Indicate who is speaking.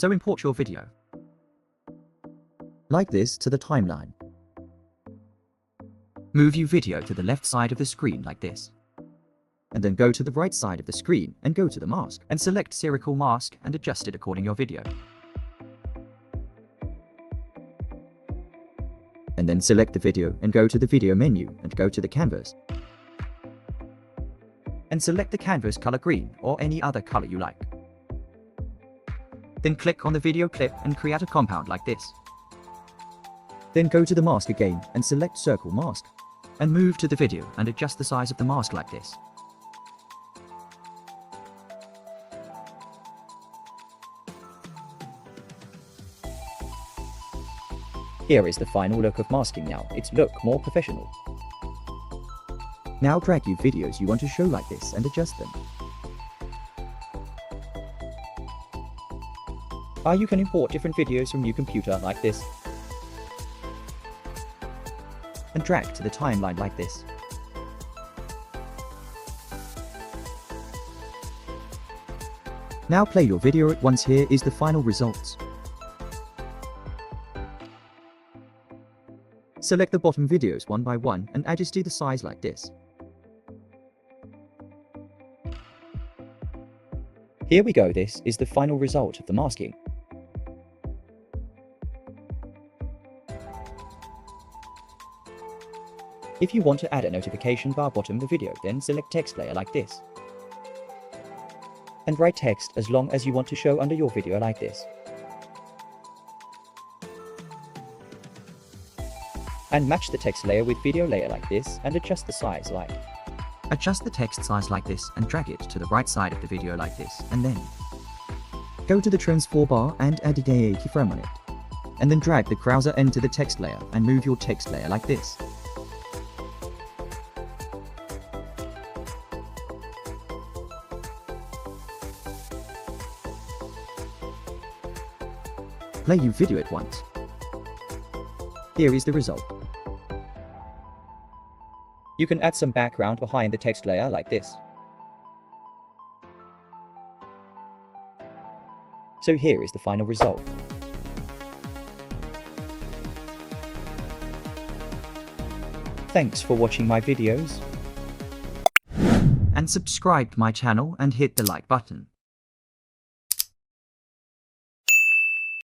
Speaker 1: So import your video.
Speaker 2: Like this to the timeline.
Speaker 1: Move your video to the left side of the screen like this.
Speaker 2: And then go to the right side of the screen and go to the mask.
Speaker 1: And select circle mask and adjust it according to your video.
Speaker 2: And then select the video and go to the video menu and go to the canvas.
Speaker 1: And select the canvas color green or any other color you like. Then click on the video clip and create a compound like this.
Speaker 2: Then go to the mask again and select circle mask.
Speaker 1: And move to the video and adjust the size of the mask like this.
Speaker 2: Here is the final look of masking now. It's look more professional. Now drag your videos you want to show like this and adjust them. You can import different videos from your computer like this. And drag to the timeline like this. Now play your video at once. Here is the final results. Select the bottom videos one by one and adjust the size like this. Here we go. This is the final result of the masking. If you want to add a notification bar bottom the video, then select text layer like this. And write text as long as you want to show under your video like this. And match the text layer with video layer like this and adjust the size like.
Speaker 1: Adjust the text size like this and drag it to the right side of the video like this, and then
Speaker 2: go to the transform bar and add a keyframe on it. And then drag the cursor into the text layer and move your text layer like this. Play your video at once. Here is the result. You can add some background behind the text layer like this. So here is the final result. Thanks for watching my videos.
Speaker 1: And subscribe to my channel and hit the like button.